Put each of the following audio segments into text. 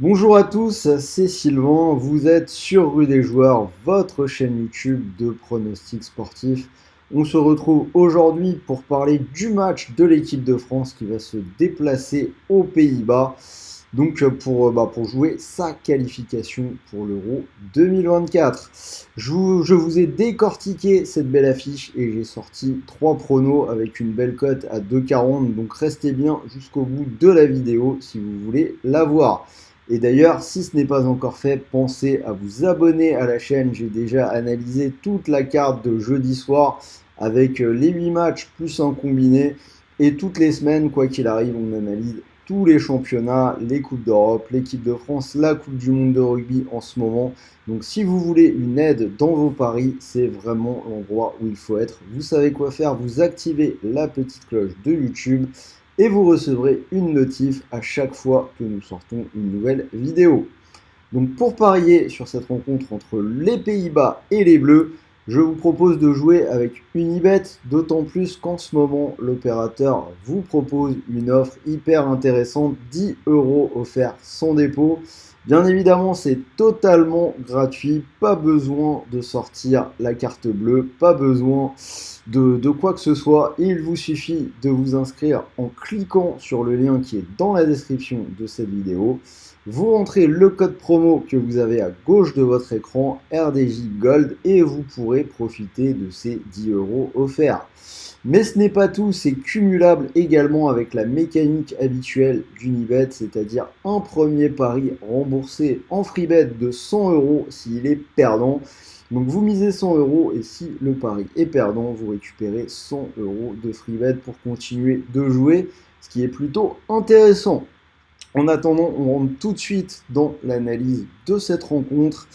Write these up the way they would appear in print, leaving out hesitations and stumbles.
Bonjour à tous, c'est Sylvain, vous êtes sur Rue des Joueurs, votre chaîne YouTube de pronostics sportifs. On se retrouve aujourd'hui pour parler du match de l'équipe de France qui va se déplacer aux Pays-Bas, donc pour jouer sa qualification pour l'Euro 2024. Je vous ai décortiqué cette belle affiche et j'ai sorti 3 pronos avec une belle cote à 2,40, donc restez bien jusqu'au bout de la vidéo si vous voulez la voir. Et d'ailleurs, si ce n'est pas encore fait, pensez à vous abonner à la chaîne. J'ai déjà analysé toute la carte de jeudi soir avec les 8 matchs plus un combiné. Et toutes les semaines, quoi qu'il arrive, on analyse tous les championnats, les Coupes d'Europe, l'équipe de France, la Coupe du Monde de rugby en ce moment. Donc si vous voulez une aide dans vos paris, c'est vraiment l'endroit où il faut être. Vous savez quoi faire, vous activez la petite cloche de YouTube et vous recevrez une notif à chaque fois que nous sortons une nouvelle vidéo. Donc pour parier sur cette rencontre entre les Pays-Bas et les Bleus, je vous propose de jouer avec Unibet, d'autant plus qu'en ce moment, l'opérateur vous propose une offre hyper intéressante, 10 € offerts sans dépôt. Bien évidemment, c'est totalement gratuit, pas besoin de sortir la carte bleue, pas besoin de quoi que ce soit. Il vous suffit de vous inscrire en cliquant sur le lien qui est dans la description de cette vidéo. Vous rentrez le code promo que vous avez à gauche de votre écran, RDJ Gold, et vous pourrez profiter de ces 10 € offerts. Mais ce n'est pas tout, c'est cumulable également avec la mécanique habituelle d'Unibet, c'est-à-dire un premier pari remboursé en freebet de 100 € s'il est perdant. Donc vous misez 100 € et si le pari est perdant, vous récupérez 100 € de freebet pour continuer de jouer, ce qui est plutôt intéressant. En attendant, on rentre tout de suite dans l'analyse de cette rencontre.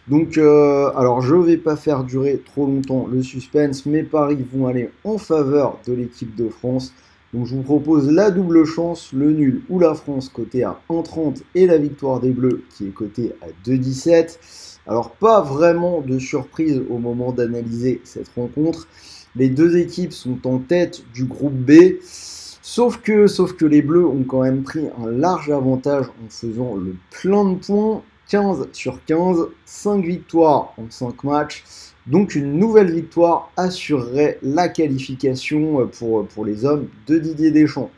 Donc, alors je ne vais pas faire durer trop longtemps le suspense. Mes paris vont aller en faveur de l'équipe de France. Donc, je vous propose la double chance, le nul ou la France coté à 1,30 et la victoire des Bleus qui est cotée à 2,17. Alors, pas vraiment de surprise au moment d'analyser cette rencontre. Les deux équipes sont en tête du groupe B. Sauf que les Bleus ont quand même pris un large avantage en faisant le plein de points, 15 sur 15, 5 victoires en 5 matchs. Donc une nouvelle victoire assurerait la qualification pour les hommes de Didier Deschamps.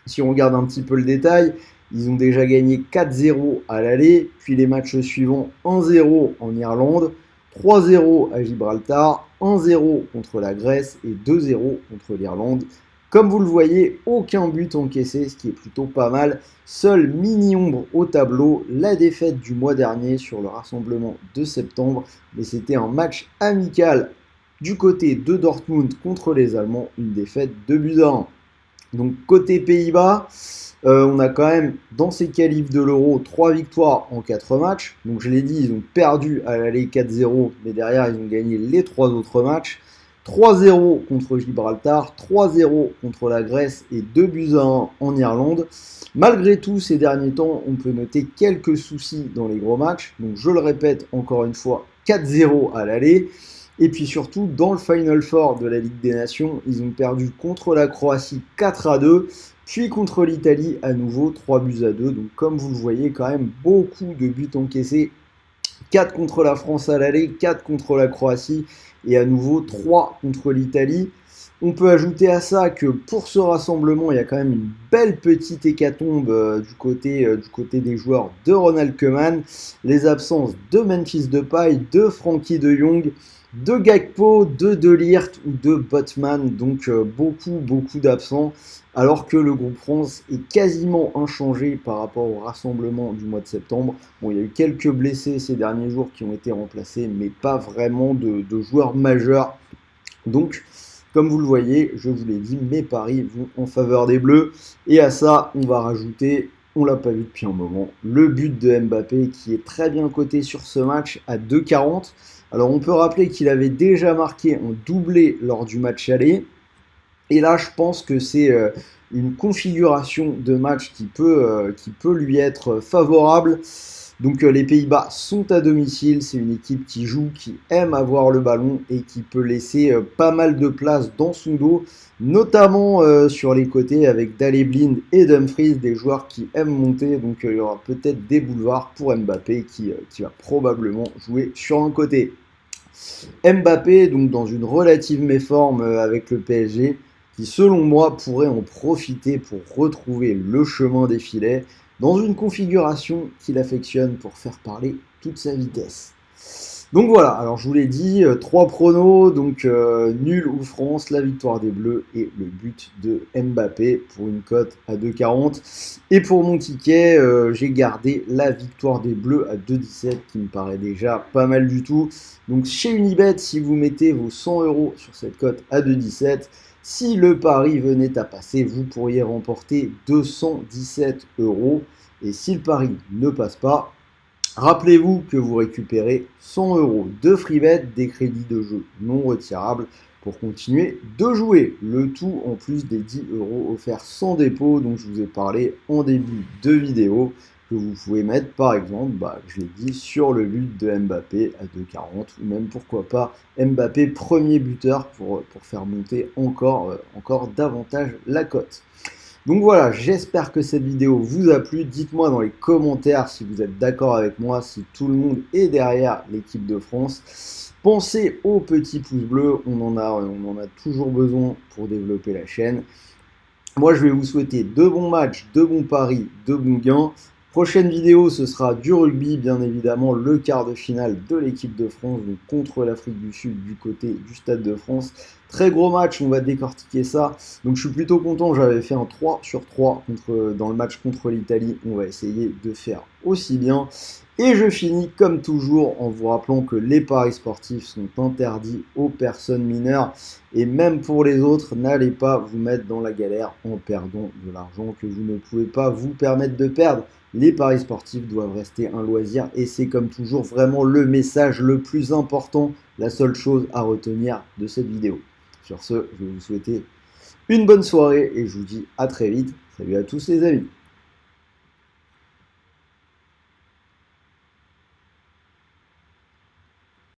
Si on regarde un petit peu le détail, ils ont déjà gagné 4-0 à l'aller, puis les matchs suivants 1-0 en Irlande, 3-0 à Gibraltar, 1-0 contre la Grèce et 2-0 contre l'Irlande. Comme vous le voyez, aucun but encaissé, ce qui est plutôt pas mal. Seule mini-ombre au tableau, la défaite du mois dernier sur le rassemblement de septembre. Mais c'était un match amical du côté de Dortmund contre les Allemands, une défaite de buts à 1. Donc côté Pays-Bas, on a quand même dans ces qualifs de l'Euro 3 victoires en 4 matchs. Donc je l'ai dit, ils ont perdu à l'aller 4-0, mais derrière ils ont gagné les 3 autres matchs. 3-0 contre Gibraltar, 3-0 contre la Grèce et 2-1 en Irlande. Malgré tout, ces derniers temps, on peut noter quelques soucis dans les gros matchs. Donc je le répète encore une fois, 4-0 à l'aller. Et puis surtout, dans le Final Four de la Ligue des Nations, ils ont perdu contre la Croatie 4-2, puis contre l'Italie à nouveau 3-2. Donc comme vous le voyez, quand même beaucoup de buts encaissés. 4 contre la France à l'aller, 4 contre la Croatie et à nouveau 3 contre l'Italie. On peut ajouter à ça que pour ce rassemblement, il y a quand même une belle petite hécatombe du côté des joueurs de Ronald Koeman. Les absences de Memphis Depay, de Frankie de Jong, de Gakpo, de Ligt ou de Botman. Donc beaucoup d'absents. Alors que le groupe France est quasiment inchangé par rapport au rassemblement du mois de septembre. Bon, il y a eu quelques blessés ces derniers jours qui ont été remplacés, mais pas vraiment de joueurs majeurs. Donc, comme vous le voyez, je vous l'ai dit, mes paris vont en faveur des Bleus. Et à ça, on va rajouter, on l'a pas vu depuis un moment, le but de Mbappé qui est très bien coté sur ce match à 2,40. Alors on peut rappeler qu'il avait déjà marqué un doublé lors du match aller. Et là, je pense que c'est une configuration de match qui peut lui être favorable. Donc les Pays-Bas sont à domicile, c'est une équipe qui joue, qui aime avoir le ballon et qui peut laisser pas mal de place dans son dos, notamment sur les côtés avec Daley Blind et Dumfries, des joueurs qui aiment monter, donc il y aura peut-être des boulevards pour Mbappé qui va probablement jouer sur un côté. Mbappé, donc dans une relative méforme avec le PSG, qui selon moi pourrait en profiter pour retrouver le chemin des filets dans une configuration qu'il affectionne pour faire parler toute sa vitesse. Donc voilà, alors je vous l'ai dit, 3 pronos, donc nul ou France, la victoire des Bleus et le but de Mbappé pour une cote à 2,40. Et pour mon ticket, j'ai gardé la victoire des Bleus à 2,17 qui me paraît déjà pas mal du tout. Donc chez Unibet, si vous mettez vos 100 € sur cette cote à 2,17, si le pari venait à passer, vous pourriez remporter 217 €. Et si le pari ne passe pas, rappelez-vous que vous récupérez 100 € de freebet, des crédits de jeu non retirables pour continuer de jouer. Le tout en plus des 10 € offerts sans dépôt dont je vous ai parlé en début de vidéo, que vous pouvez mettre par exemple, je l'ai dit, sur le but de Mbappé à 2,40 ou même pourquoi pas Mbappé premier buteur pour faire monter encore davantage la cote. Donc voilà, j'espère que cette vidéo vous a plu. Dites-moi dans les commentaires si vous êtes d'accord avec moi, si tout le monde est derrière l'équipe de France. Pensez au petit pouce bleu, on en a toujours besoin pour développer la chaîne. Moi, je vais vous souhaiter de bons matchs, de bons paris, de bons gains. Prochaine vidéo, ce sera du rugby, bien évidemment, le quart de finale de l'équipe de France, donc contre l'Afrique du Sud du côté du Stade de France. Très gros match, on va décortiquer ça. Donc je suis plutôt content, j'avais fait un 3 sur 3 dans le match contre l'Italie. On va essayer de faire aussi bien. Et je finis comme toujours en vous rappelant que les paris sportifs sont interdits aux personnes mineures. Et même pour les autres, n'allez pas vous mettre dans la galère en perdant de l'argent que vous ne pouvez pas vous permettre de perdre. Les paris sportifs doivent rester un loisir et c'est comme toujours vraiment le message le plus important, la seule chose à retenir de cette vidéo. Sur ce, je vais vous souhaiter une bonne soirée et je vous dis à très vite. Salut à tous les amis.